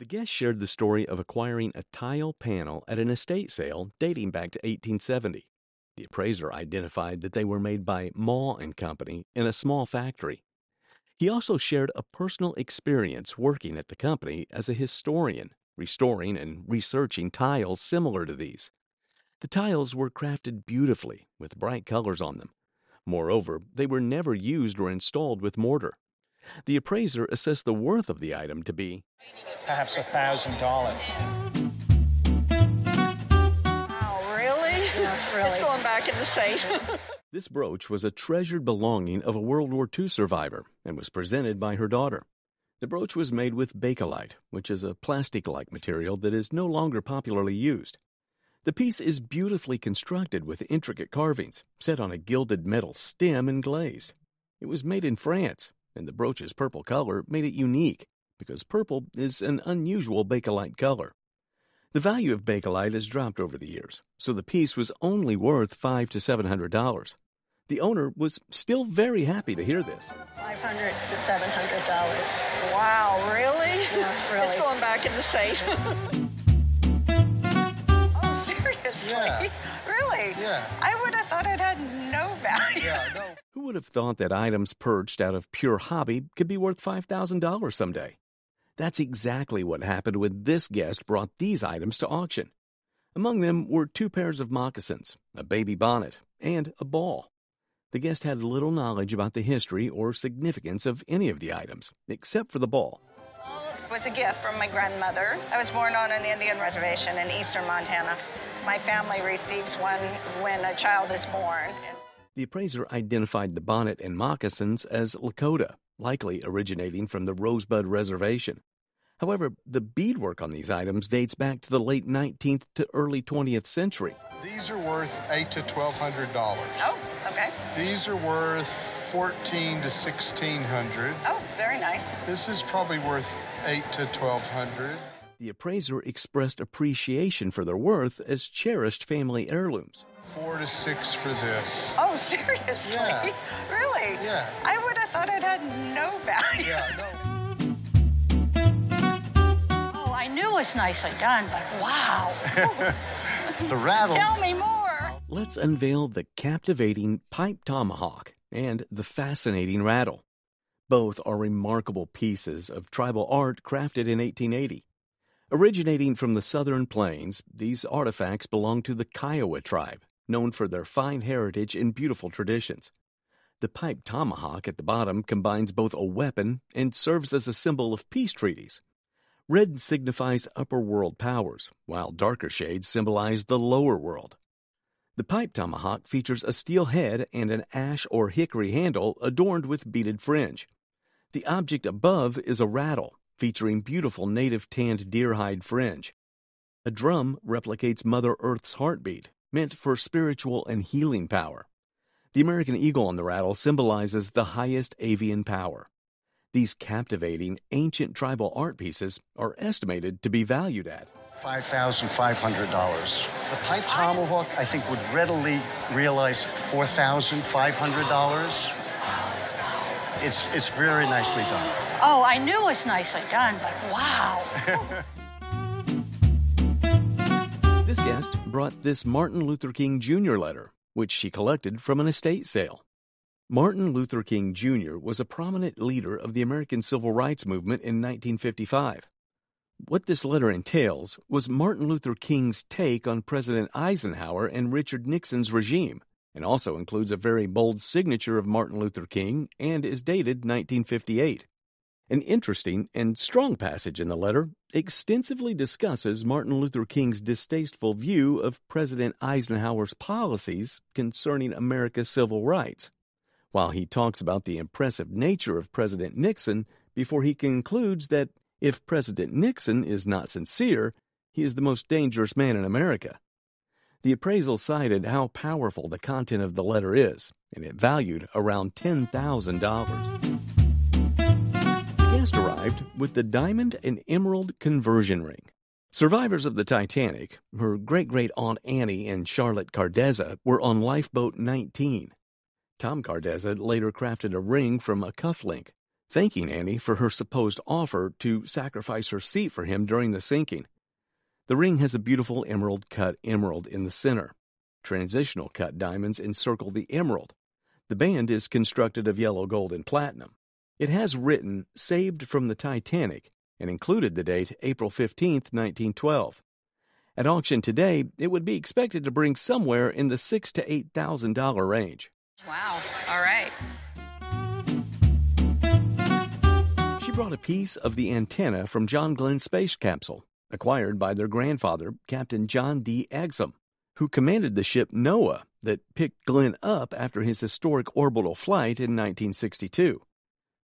The guest shared the story of acquiring a tile panel at an estate sale dating back to 1870. The appraiser identified that they were made by Maw and Company in a small factory. He also shared a personal experience working at the company as a historian, restoring and researching tiles similar to these. The tiles were crafted beautifully with bright colors on them. Moreover, they were never used or installed with mortar. The appraiser assessed the worth of the item to be perhaps $1,000. Wow, really? Yeah, really. It's going back in the safe. This brooch was a treasured belonging of a World War II survivor and was presented by her daughter. The brooch was made with bakelite, which is a plastic-like material that is no longer popularly used. The piece is beautifully constructed with intricate carvings, set on a gilded metal stem and glazed. It was made in France, and the brooch's purple color made it unique, because purple is an unusual bakelite color. The value of bakelite has dropped over the years, so the piece was only worth $500 to $700. The owner was still very happy to hear this. $500 to $700. Wow, really? Yeah, really. It's going back in the safe. Oh, seriously? Yeah. Really? Yeah. I would have thought it had no value. Yeah, no. Who would have thought that items purchased out of pure hobby could be worth $5,000 someday? That's exactly what happened when this guest brought these items to auction. Among them were 2 pairs of moccasins, a baby bonnet, and a ball. The guest had little knowledge about the history or significance of any of the items, except for the ball. It was a gift from my grandmother. I was born on an Indian reservation in eastern Montana. My family receives one when a child is born. The appraiser identified the bonnet and moccasins as Lakota, likely originating from the Rosebud Reservation. However, the beadwork on these items dates back to the late 19th to early 20th century. These are worth $800 to $1,200. Oh, okay. These are worth $1,400 to $1,600. Oh, very nice. This is probably worth $800 to $1,200. The appraiser expressed appreciation for their worth as cherished family heirlooms. $400 to $600 for this. Oh, seriously? Yeah. Really? Yeah. I would have thought it had no value. Yeah, no. Oh, I knew it was nicely done, but wow. The rattle. Tell me more. Let's unveil the captivating pipe tomahawk and the fascinating rattle. Both are remarkable pieces of tribal art crafted in 1880. Originating from the southern plains, these artifacts belong to the Kiowa tribe, known for their fine heritage and beautiful traditions. The pipe tomahawk at the bottom combines both a weapon and serves as a symbol of peace treaties. Red signifies upper world powers, while darker shades symbolize the lower world. The pipe tomahawk features a steel head and an ash or hickory handle adorned with beaded fringe. The object above is a rattle, featuring beautiful native tanned deerhide fringe. A drum replicates Mother Earth's heartbeat, meant for spiritual and healing power. The American eagle on the rattle symbolizes the highest avian power. These captivating, ancient tribal art pieces are estimated to be valued at $5,500. The pipe tomahawk, I think, would readily realize $4,500. It's very nicely done. Oh, I knew it was nicely done, but wow. This guest brought this Martin Luther King Jr. letter, which she collected from an estate sale. Martin Luther King Jr. was a prominent leader of the American Civil Rights Movement in 1955. What this letter entails was Martin Luther King's take on President Eisenhower and Richard Nixon's regime, and also includes a very bold signature of Martin Luther King and is dated 1958. An interesting and strong passage in the letter extensively discusses Martin Luther King's distasteful view of President Eisenhower's policies concerning America's civil rights, while he talks about the impressive nature of President Nixon before he concludes that if President Nixon is not sincere, he is the most dangerous man in America. The appraisal cited how powerful the content of the letter is, and it valued around $10,000. The guest arrived with the diamond and emerald conversion ring. Survivors of the Titanic, her great-great-aunt Annie and Charlotte Cardezza, were on Lifeboat 19. Tom Cardezza later crafted a ring from a cufflink, thanking Annie for her supposed offer to sacrifice her seat for him during the sinking. The ring has a beautiful emerald-cut emerald in the center. Transitional cut diamonds encircle the emerald. The band is constructed of yellow gold and platinum. It has written "Saved from the Titanic" and included the date April 15, 1912. At auction today, it would be expected to bring somewhere in the $6,000 to $8,000 range. Wow. All right. She brought a piece of the antenna from John Glenn's space capsule, acquired by their grandfather, Captain John D. Exum, who commanded the ship Noah that picked Glenn up after his historic orbital flight in 1962.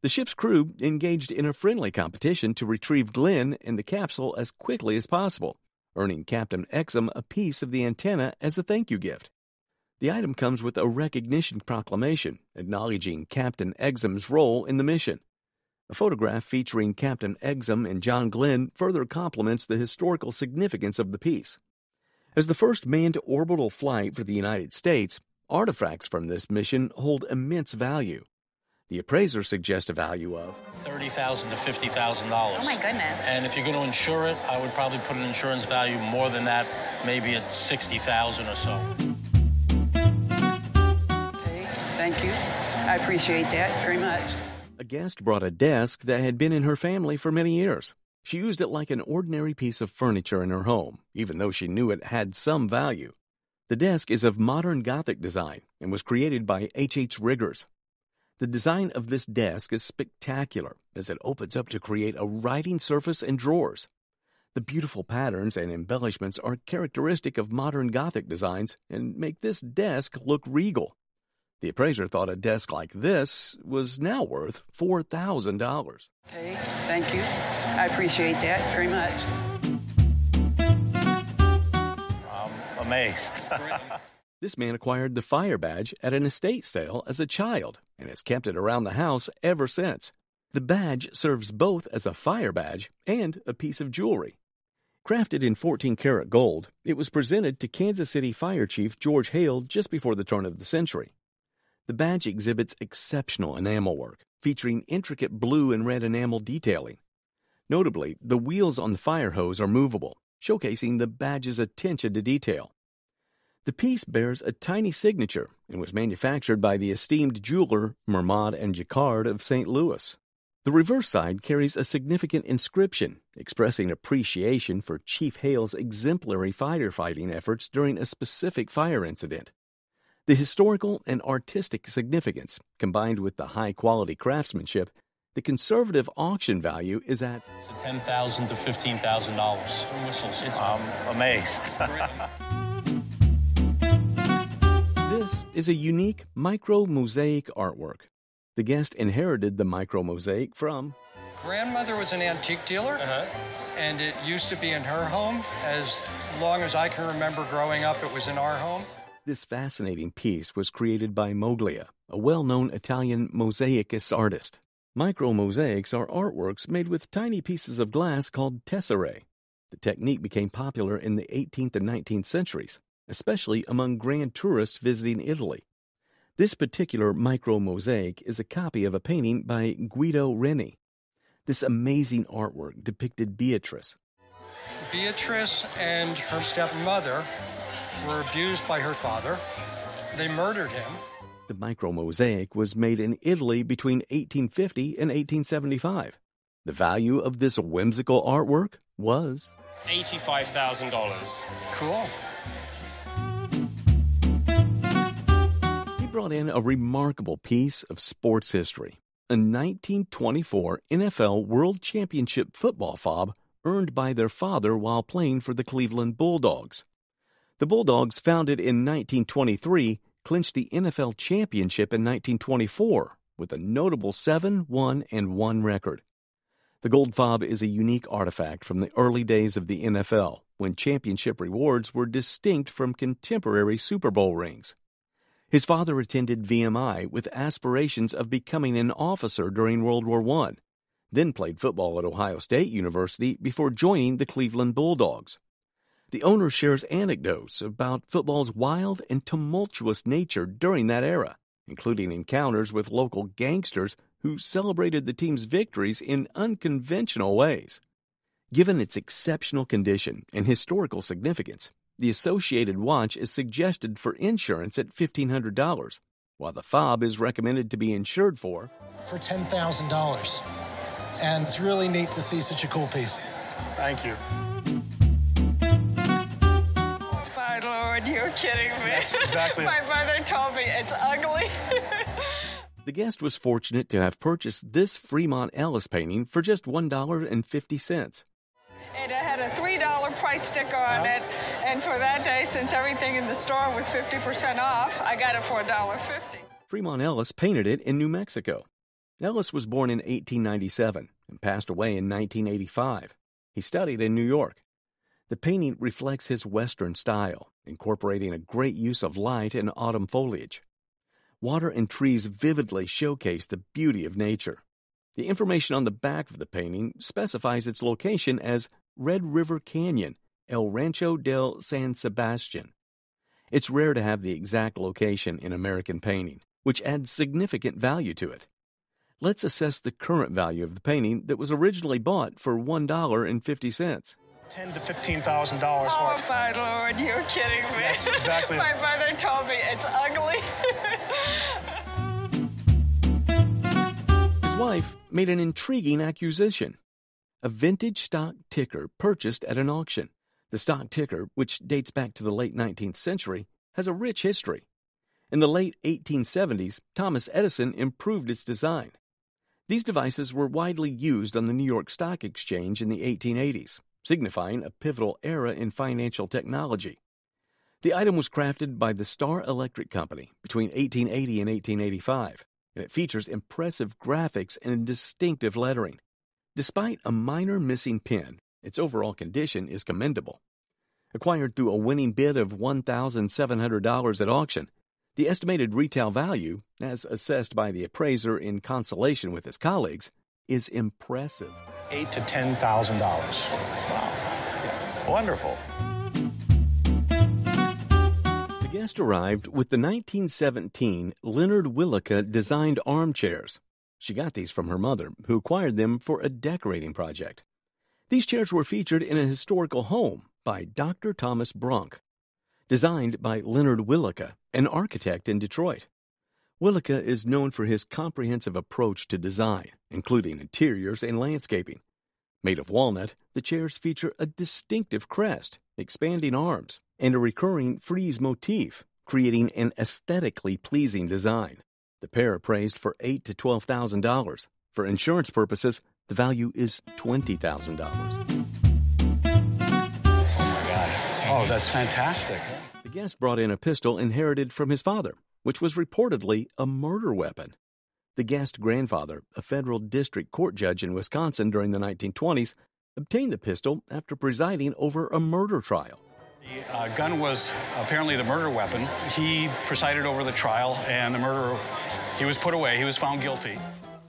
The ship's crew engaged in a friendly competition to retrieve Glenn and the capsule as quickly as possible, earning Captain Exum a piece of the antenna as a thank you gift. The item comes with a recognition proclamation acknowledging Captain Exum's role in the mission. A photograph featuring Captain Exum and John Glenn further complements the historical significance of the piece. As the first manned orbital flight for the United States, artifacts from this mission hold immense value. The appraiser suggests a value of $30,000 to $50,000. Oh, my goodness. And if you're going to insure it, I would probably put an insurance value more than that, maybe at $60,000 or so. Okay, thank you. I appreciate that very much. A guest brought a desk that had been in her family for many years. She used it like an ordinary piece of furniture in her home, even though she knew it had some value. The desk is of modern Gothic design and was created by H.H. Riggers. The design of this desk is spectacular as it opens up to create a writing surface and drawers. The beautiful patterns and embellishments are characteristic of modern Gothic designs and make this desk look regal. The appraiser thought a desk like this was now worth $4,000. Okay, thank you. I appreciate that very much. I'm amazed. This man acquired the fire badge at an estate sale as a child and has kept it around the house ever since. The badge serves both as a fire badge and a piece of jewelry. Crafted in 14-karat gold, it was presented to Kansas City Fire Chief George Hale just before the turn of the century. The badge exhibits exceptional enamel work, featuring intricate blue and red enamel detailing. Notably, the wheels on the fire hose are movable, showcasing the badge's attention to detail. The piece bears a tiny signature and was manufactured by the esteemed jeweler Mermod and Jacquard of St. Louis. The reverse side carries a significant inscription expressing appreciation for Chief Hale's exemplary firefighting efforts during a specific fire incident. The historical and artistic significance, combined with the high-quality craftsmanship, the conservative auction value is at $10,000 to $15,000. Whistles. I'm amazed. This is a unique micro-mosaic artwork. The guest inherited the micro-mosaic from Grandmother was an antique dealer, and it used to be in her home. As long as I can remember growing up, it was in our home. This fascinating piece was created by Moglia, a well-known Italian mosaicist artist. Micro-mosaics are artworks made with tiny pieces of glass called tesserae. The technique became popular in the 18th and 19th centuries, especially among grand tourists visiting Italy. This particular micro-mosaic is a copy of a painting by Guido Reni. This amazing artwork depicted Beatrice. Beatrice and her stepmother were abused by her father. They murdered him. The micro-mosaic was made in Italy between 1850 and 1875. The value of this whimsical artwork was $85,000. Cool. He brought in a remarkable piece of sports history, a 1924 NFL World Championship football fob earned by their father while playing for the Cleveland Bulldogs. The Bulldogs, founded in 1923, clinched the NFL championship in 1924 with a notable 7-1-1 record. The gold fob is a unique artifact from the early days of the NFL, when championship rewards were distinct from contemporary Super Bowl rings. His father attended VMI with aspirations of becoming an officer during World War I, then played football at Ohio State University before joining the Cleveland Bulldogs. The owner shares anecdotes about football's wild and tumultuous nature during that era. including encounters with local gangsters who celebrated the team's victories in unconventional ways. Given its exceptional condition and historical significance, the associated watch is suggested for insurance at $1,500, while the fob is recommended to be insured for $10,000. And it's really neat to see such a cool piece. Thank you. My Lord, you're kidding me. That's exactly. My brother told me it's ugly. The guest was fortunate to have purchased this Fremont Ellis painting for just $1.50. It had a $3 price sticker on it, and for that day, since everything in the store was 50% off, I got it for $1.50. Fremont Ellis painted it in New Mexico. Ellis was born in 1897 and passed away in 1985. He studied in New York. The painting reflects his Western style, incorporating a great use of light and autumn foliage. Water and trees vividly showcase the beauty of nature. The information on the back of the painting specifies its location as Red River Canyon, El Rancho del San Sebastian. It's rare to have the exact location in American painting, which adds significant value to it. Let's assess the current value of the painting that was originally bought for $1.50. $10,000 to $15,000 Oh, worth. my Lord, you're kidding me. That's exactly. My brother told me it's ugly. His wife made an intriguing accusation. A vintage stock ticker purchased at an auction. The stock ticker, which dates back to the late 19th century, has a rich history. In the late 1870s, Thomas Edison improved its design. These devices were widely used on the New York Stock Exchange in the 1880s, signifying a pivotal era in financial technology. The item was crafted by the Star Electric Company between 1880 and 1885, and it features impressive graphics and distinctive lettering. Despite a minor missing pin, its overall condition is commendable. Acquired through a winning bid of $1,700 at auction, the estimated retail value, as assessed by the appraiser in consultation with his colleagues, is impressive. $8,000 to $10,000. Wow. Wonderful. The guest arrived with the 1917 Leonard Willicke designed armchairs. She got these from her mother, who acquired them for a decorating project. These chairs were featured in a historical home by Dr. Thomas Bronk, designed by Leonard Willicke, an architect in Detroit. Willicke is known for his comprehensive approach to design, including interiors and landscaping. Made of walnut, the chairs feature a distinctive crest, expanding arms, and a recurring frieze motif, creating an aesthetically pleasing design. The pair appraised for $8,000 to $12,000. For insurance purposes, the value is $20,000. Oh, my God. Oh, that's fantastic. The guest brought in a pistol inherited from his father, which was reportedly a murder weapon. The guest's grandfather, a federal district court judge in Wisconsin during the 1920s, obtained the pistol after presiding over a murder trial. The gun was apparently the murder weapon. He presided over the trial, and the murderer, he was put away. He was found guilty.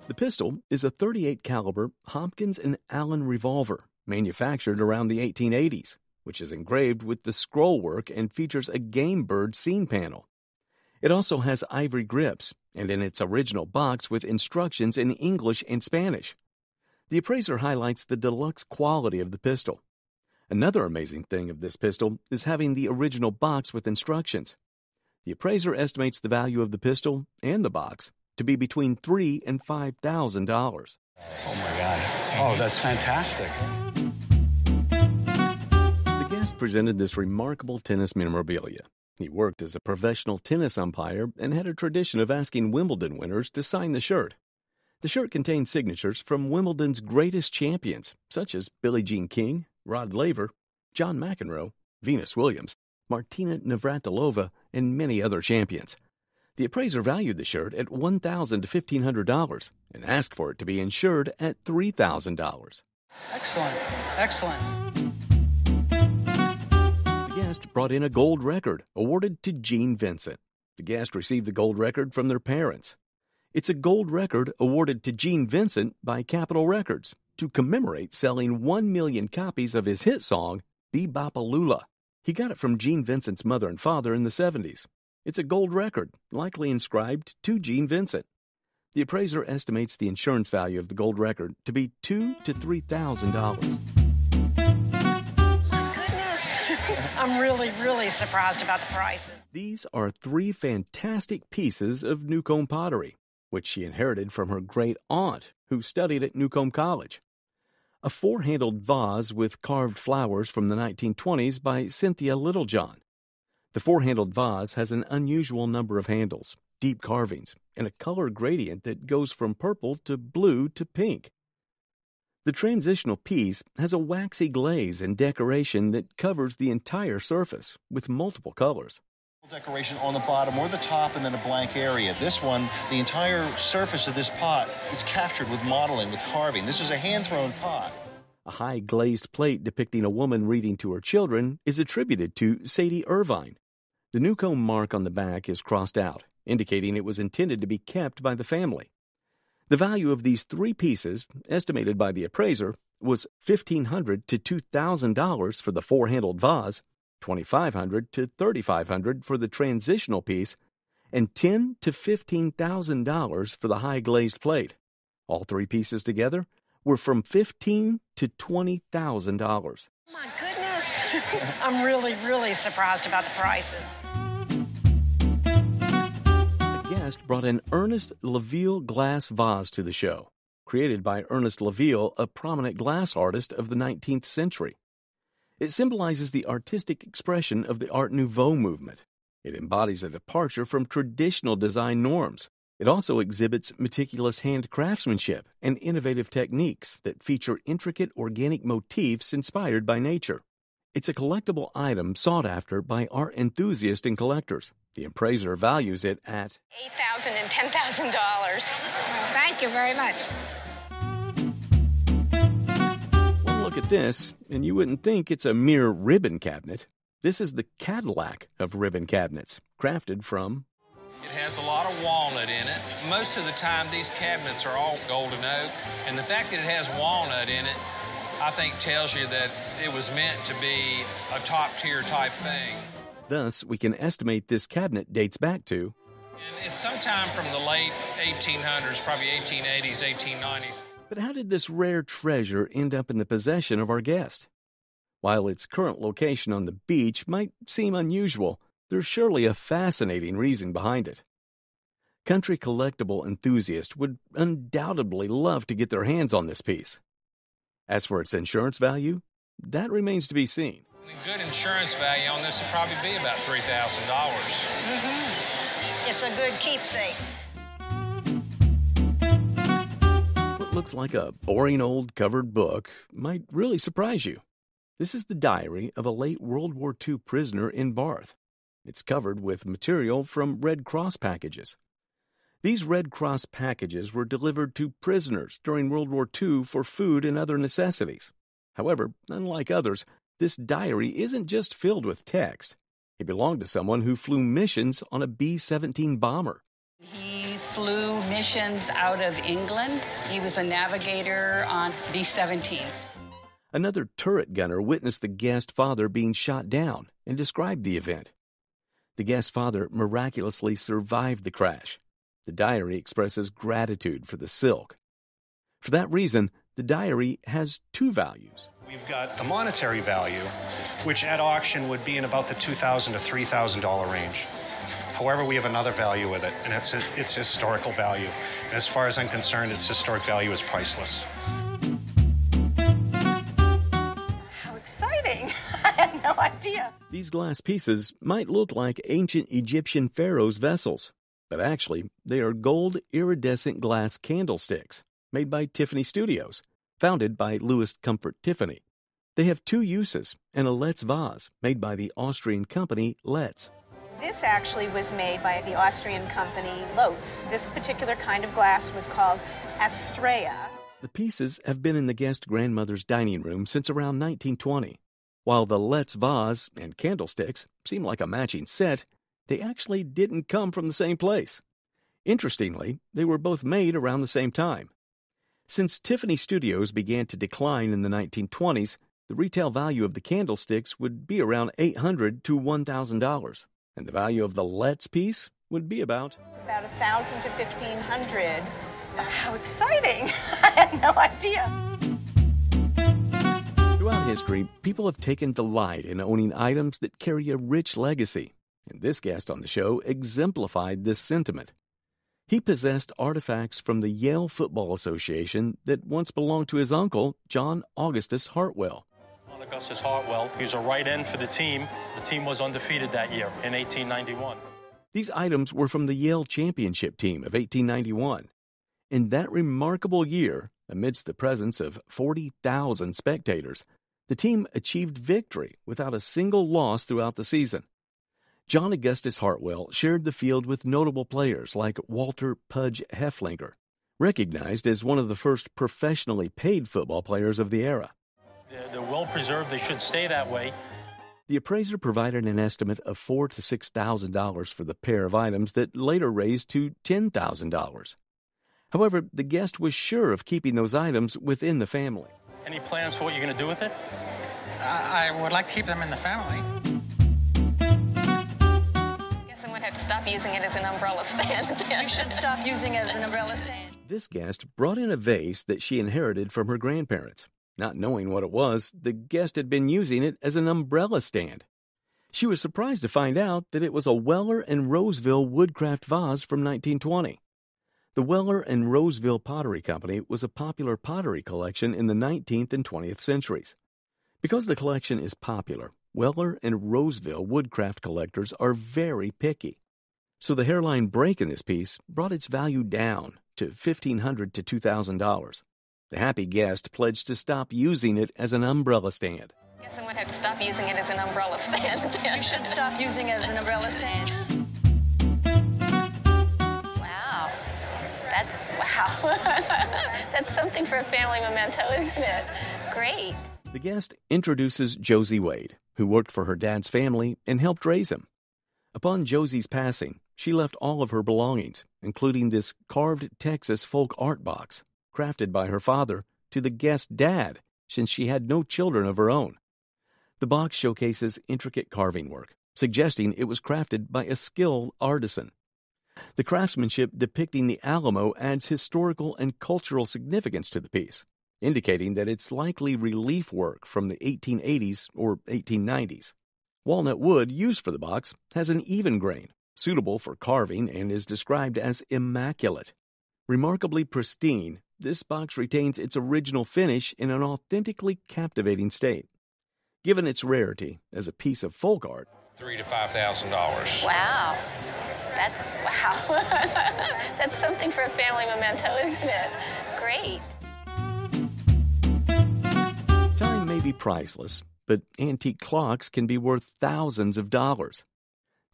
The pistol is a .38 caliber Hopkins & Allen revolver, manufactured around the 1880s, which is engraved with the scroll work and features a game bird scene panel. It also has ivory grips, and in its original box with instructions in English and Spanish. The appraiser highlights the deluxe quality of the pistol. Another amazing thing of this pistol is having the original box with instructions. The appraiser estimates the value of the pistol and the box to be between $3,000 and $5,000. Oh, my God. Oh, that's fantastic. The guest presented this remarkable tennis memorabilia. He worked as a professional tennis umpire and had a tradition of asking Wimbledon winners to sign the shirt. The shirt contained signatures from Wimbledon's greatest champions, such as Billie Jean King, Rod Laver, John McEnroe, Venus Williams, Martina Navratilova, and many other champions. The appraiser valued the shirt at $1,000 to $1,500 and asked for it to be insured at $3,000. Excellent. Excellent. The guest brought in a gold record awarded to Gene Vincent. The guest received the gold record from their parents. It's a gold record awarded to Gene Vincent by Capitol Records to commemorate selling 1 million copies of his hit song, Bebopalula. He got it from Gene Vincent's mother and father in the 70s. It's a gold record, likely inscribed to Gene Vincent. The appraiser estimates the insurance value of the gold record to be $2,000 to $3,000. I'm really surprised about the prices. These are 3 fantastic pieces of Newcomb pottery, which she inherited from her great-aunt, who studied at Newcomb College. A 4-handled vase with carved flowers from the 1920s by Cynthia Littlejohn. The 4-handled vase has an unusual number of handles, deep carvings, and a color gradient that goes from purple to blue to pink. The transitional piece has a waxy glaze and decoration that covers the entire surface with multiple colors. Decoration on the bottom or the top and then a blank area. This one, the entire surface of this pot is captured with modeling, with carving. This is a hand-thrown pot. A high glazed plate depicting a woman reading to her children is attributed to Sadie Irvine. The Newcomb mark on the back is crossed out, indicating it was intended to be kept by the family. The value of these 3 pieces, estimated by the appraiser, was $1,500 to $2,000 for the 4-handled vase, $2,500 to $3,500 for the transitional piece, and $10,000 to $15,000 for the high glazed plate. All 3 pieces together were from $15,000 to $20,000. Oh my goodness! I'm really surprised about the prices. The guest brought an Ernest Laville glass vase to the show, created by Ernest Laville, a prominent glass artist of the 19th century. It symbolizes the artistic expression of the Art Nouveau movement. It embodies a departure from traditional design norms. It also exhibits meticulous hand craftsmanship and innovative techniques that feature intricate organic motifs inspired by nature. It's a collectible item sought after by art enthusiasts and collectors. The appraiser values it at $8,000 and $10,000. Thank you very much. One look at this, and you wouldn't think it's a mere ribbon cabinet. This is the Cadillac of ribbon cabinets, crafted from... It has a lot of walnut in it. Most of the time, these cabinets are all golden oak, and the fact that it has walnut in it, I think tells you that it was meant to be a top-tier type thing. Thus, we can estimate this cabinet dates back to... And it's sometime from the late 1800s, probably 1880s, 1890s. But how did this rare treasure end up in the possession of our guest? While its current location on the beach might seem unusual, there's surely a fascinating reason behind it. Country collectible enthusiasts would undoubtedly love to get their hands on this piece. As for its insurance value, that remains to be seen. A good insurance value on this would probably be about $3,000. It's a good keepsake. What looks like a boring old covered book might really surprise you. This is the diary of a late World War II prisoner in Barth. It's covered with material from Red Cross packages. These Red Cross packages were delivered to prisoners during World War II for food and other necessities. However, unlike others, this diary isn't just filled with text. It belonged to someone who flew missions on a B-17 bomber. He flew missions out of England. He was a navigator on B-17s. Another turret gunner witnessed the guest father being shot down and described the event. The guest father miraculously survived the crash. The diary expresses gratitude for the silk. For that reason, the diary has 2 values. We've got the monetary value, which at auction would be in about the $2,000 to $3,000 range. However, we have another value with it, and it's historical value. And as far as I'm concerned, its historic value is priceless. How exciting! I had no idea. These glass pieces might look like ancient Egyptian pharaohs' vessels, but actually, they are gold iridescent glass candlesticks made by Tiffany Studios, founded by Louis Comfort Tiffany. They have 2 uses and a Letz vase made by the Austrian company Letz. This actually was made by the Austrian company Lotz. This particular kind of glass was called Astrea. The pieces have been in the guest grandmother's dining room since around 1920. While the Letz vase and candlesticks seem like a matching set, they actually didn't come from the same place. Interestingly, they were both made around the same time. Since Tiffany Studios began to decline in the 1920s, the retail value of the candlesticks would be around $800 to $1,000. and the value of the Let's piece would be about $1,000 to $1,500. How exciting! I had no idea. Throughout history, people have taken delight in owning items that carry a rich legacy, and this guest on the show exemplified this sentiment. He possessed artifacts from the Yale Football Association that once belonged to his uncle, John Augustus Hartwell. John Augustus Hartwell, he was a right end for the team. The team was undefeated that year in 1891. These items were from the Yale championship team of 1891. In that remarkable year, amidst the presence of 40,000 spectators, the team achieved victory without a single loss throughout the season. John Augustus Hartwell shared the field with notable players like Walter Pudge Hefflinger, recognized as one of the first professionally paid football players of the era. They're well preserved. They should stay that way. The appraiser provided an estimate of $4,000 to $6,000 for the pair of items that later raised to $10,000. However, the guest was sure of keeping those items within the family. Any plans for what you're going to do with it? I would like to keep them in the family. Have to stop using it as an umbrella stand. You should stop using it as an umbrella stand. This guest brought in a vase that she inherited from her grandparents. Not knowing what it was, the guest had been using it as an umbrella stand. She was surprised to find out that it was a Weller and Roseville woodcraft vase from 1920. The Weller and Roseville Pottery Company was a popular pottery collection in the 19th and 20th centuries. Because the collection is popular, Weller and Roseville woodcraft collectors are very picky. So the hairline break in this piece brought its value down to $1,500 to $2,000. The happy guest pledged to stop using it as an umbrella stand. I guess I'm going to have to stop using it as an umbrella stand. You should stop using it as an umbrella stand. Wow. That's something for a family memento, isn't it? Great. The guest introduces Josie Wade, who worked for her dad's family and helped raise him. Upon Josie's passing, she left all of her belongings, including this carved Texas folk art box, crafted by her father, to the guest's dad, since she had no children of her own. The box showcases intricate carving work, suggesting it was crafted by a skilled artisan. The craftsmanship depicting the Alamo adds historical and cultural significance to the piece, indicating that it's likely relief work from the 1880s or 1890s. Walnut wood used for the box has an even grain, suitable for carving, and is described as immaculate. Remarkably pristine, this box retains its original finish in an authentically captivating state. Given its rarity as a piece of folk art, $3,000 to $5,000. Wow. That's something for a family memento, isn't it? Great. Time may be priceless, but antique clocks can be worth thousands of dollars.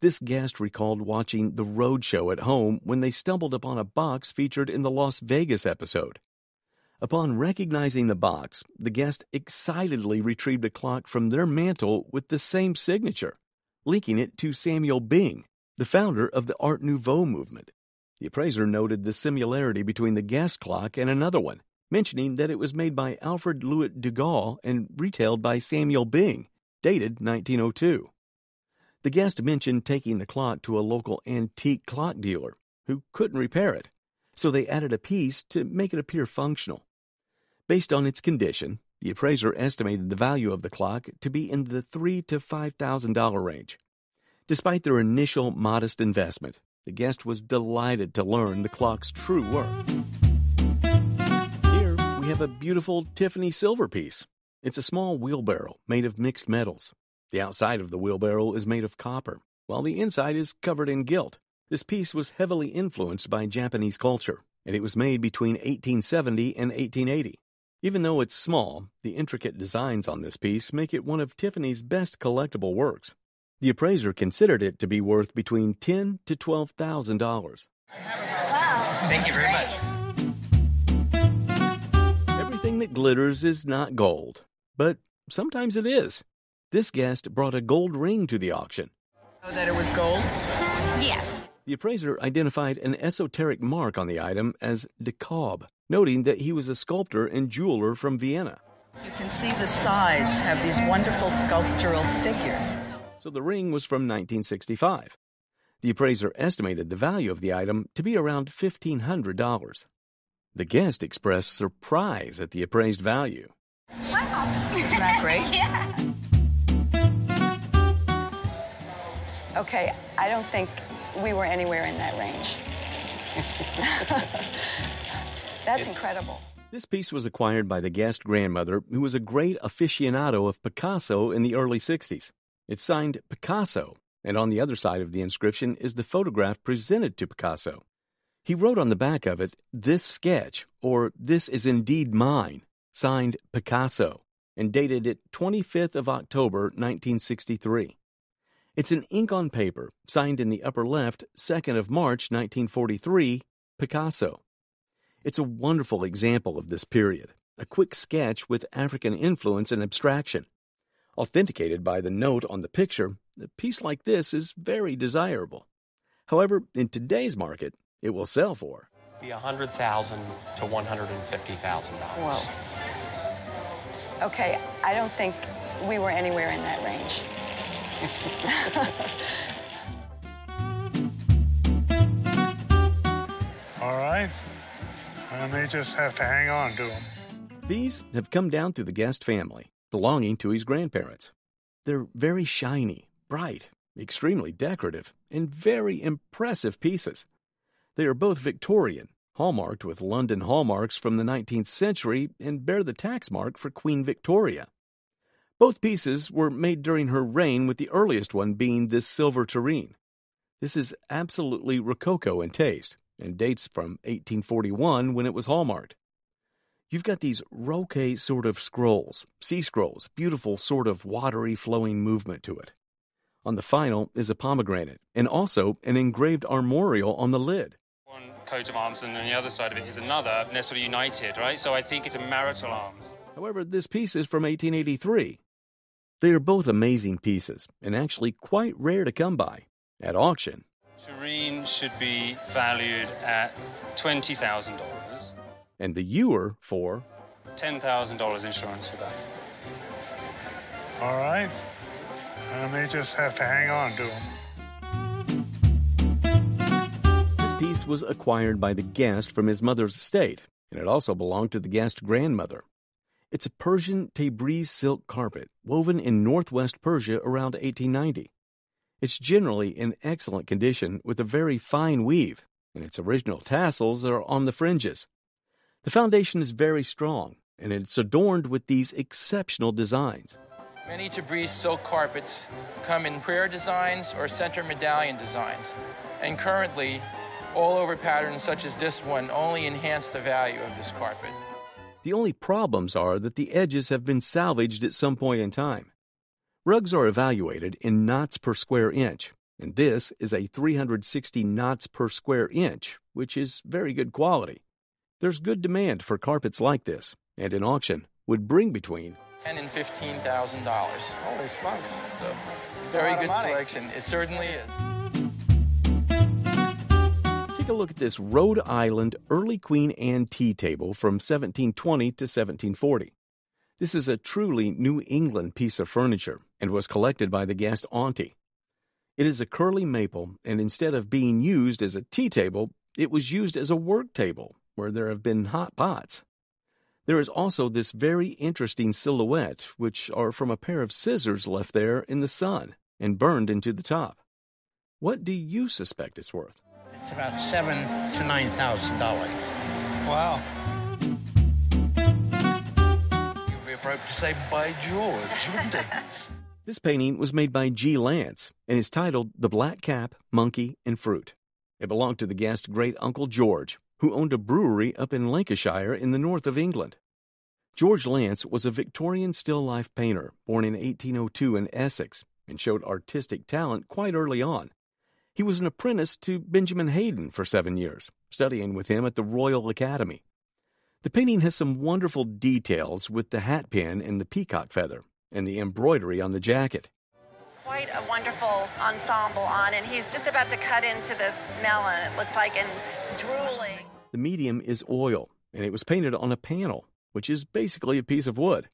This guest recalled watching the Roadshow at home when they stumbled upon a box featured in the Las Vegas episode. Upon recognizing the box, the guest excitedly retrieved a clock from their mantle with the same signature, linking it to Samuel Bing, the founder of the Art Nouveau movement. The appraiser noted the similarity between the guest clock and another one, mentioning that it was made by Alfred Louis Dugas and retailed by Samuel Bing, dated 1902. The guest mentioned taking the clock to a local antique clock dealer, who couldn't repair it, so they added a piece to make it appear functional. Based on its condition, the appraiser estimated the value of the clock to be in the $3,000 to $5,000 range. Despite their initial modest investment, the guest was delighted to learn the clock's true worth. Here we have a beautiful Tiffany silver piece. It's a small wheelbarrow made of mixed metals. The outside of the wheelbarrow is made of copper, while the inside is covered in gilt. This piece was heavily influenced by Japanese culture, and it was made between 1870 and 1880. Even though it's small, the intricate designs on this piece make it one of Tiffany's best collectible works. The appraiser considered it to be worth between $10,000 to $12,000. Wow. Thank you very much. Everything that glitters is not gold, but sometimes it is. This guest brought a gold ring to the auction. Know that it was gold? Yes. The appraiser identified an esoteric mark on the item as de Cobb, noting that he was a sculptor and jeweler from Vienna. You can see the sides have these wonderful sculptural figures. so the ring was from 1965. The appraiser estimated the value of the item to be around $1,500. The guest expressed surprise at the appraised value. Wow. Isn't that great? Yeah. Okay, I don't think we were anywhere in that range. That's incredible. This piece was acquired by the guest grandmother, who was a great aficionado of Picasso in the early 60s. It's signed Picasso, and on the other side of the inscription is the photograph presented to Picasso. He wrote on the back of it, "This sketch," or "This is indeed mine," signed Picasso, and dated it 25th of October, 1963. It's an ink on paper, signed in the upper left, 2nd of March, 1943, Picasso. It's a wonderful example of this period, a quick sketch with African influence and abstraction. Authenticated by the note on the picture, a piece like this is very desirable. However, in today's market, it will sell for Be $100,000 to $150,000. Whoa. Okay, I don't think we were anywhere in that range. All right. I may just have to hang on to them. These have come down through the guest family, belonging to his grandparents. They're very shiny, bright, extremely decorative, and very impressive pieces. They are both Victorian, hallmarked with London hallmarks from the 19th century, and bear the tax mark for Queen Victoria. Both pieces were made during her reign, with the earliest one being this silver tureen. This is absolutely Rococo in taste, and dates from 1841 when it was hallmarked. You've got these roque sort of scrolls, sea scrolls, beautiful sort of watery flowing movement to it. On the final is a pomegranate, and also an engraved armorial on the lid. One coat of arms and on the other side of it is another, and they're sort of united, right? So I think it's a marital arms. However, this piece is from 1883. They are both amazing pieces, and actually quite rare to come by. At auction, Tureen should be valued at $20,000. And the ewer for $10,000 insurance for that. All right. I may just have to hang on to them. This piece was acquired by the guest from his mother's estate, and it also belonged to the guest grandmother. It's a Persian Tabriz silk carpet woven in northwest Persia around 1890. It's generally in excellent condition with a very fine weave, and its original tassels are on the fringes. The foundation is very strong, and it's adorned with these exceptional designs. Many Tabriz silk carpets come in prayer designs or center medallion designs, and currently, all-over patterns such as this one only enhance the value of this carpet. The only problems are that the edges have been salvaged at some point in time. Rugs are evaluated in knots per square inch, and this is a 360 knots per square inch, which is very good quality. There's good demand for carpets like this, and an auction would bring between $10,000 and $15,000. Holy smokes. So, very good selection. It certainly is. Take a look at this Rhode Island Early Queen Anne tea table from 1720 to 1740. This is a truly New England piece of furniture and was collected by the guest auntie. It is a curly maple, and instead of being used as a tea table, it was used as a work table where there have been hot pots. There is also this very interesting silhouette, which are from a pair of scissors left there in the sun and burned into the top. What do you suspect it's worth? It's about $7,000 to $9,000. Wow. You'd be appropriate to say, by George, wouldn't it? This painting was made by G. Lance and is titled The Black Cap, Monkey, and Fruit. It belonged to the guest great-uncle George, who owned a brewery up in Lancashire in the north of England. George Lance was a Victorian still-life painter born in 1802 in Essex and showed artistic talent quite early on. He was an apprentice to Benjamin Haydon for 7 years, studying with him at the Royal Academy. The painting has some wonderful details with the hat pin and the peacock feather and the embroidery on the jacket. Quite a wonderful ensemble on, and he's just about to cut into this melon, it looks like, and drooling. The medium is oil, and it was painted on a panel, which is basically a piece of wood.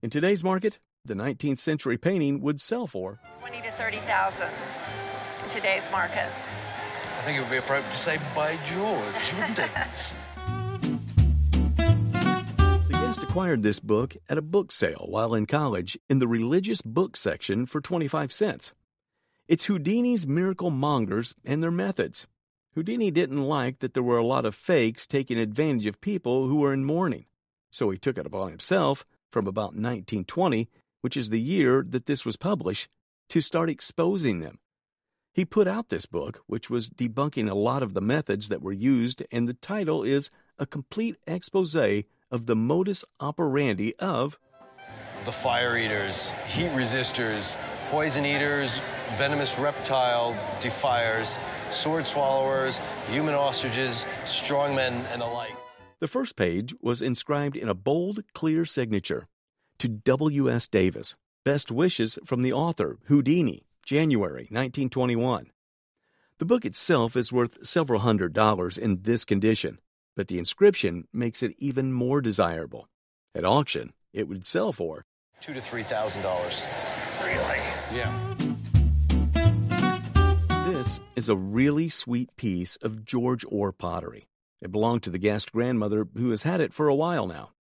In today's market, The 19th century painting would sell for $20,000 to $30,000 in today's market. I think it would be appropriate to say, by George, wouldn't it? The guest acquired this book at a book sale while in college in the religious book section for 25 cents. It's Houdini's Miracle Mongers and their methods. Houdini didn't like that there were a lot of fakes taking advantage of people who were in mourning, so he took it upon himself from about 1920, which is the year that this was published, to start exposing them. He put out this book, which was debunking a lot of the methods that were used, and the title is A Complete Expose of the Modus Operandi of the fire eaters, heat resistors, poison eaters, venomous reptile defiers, sword swallowers, human ostriches, strongmen, and the like. The first page was inscribed in a bold, clear signature. To W.S. Davis, best wishes from the author, Houdini, January 1921. The book itself is worth several $100s in this condition, but the inscription makes it even more desirable. At auction, it would sell for $2,000 to $3,000. Really? Yeah. This is a really sweet piece of George Orr pottery. It belonged to the guest grandmother who has had it for a while now.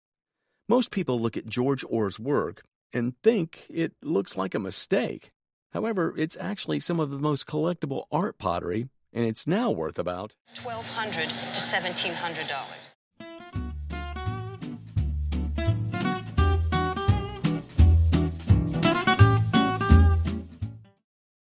Most people look at George Orr's work and think it looks like a mistake. However, it's actually some of the most collectible art pottery, and it's now worth about $1,200 to $1,700.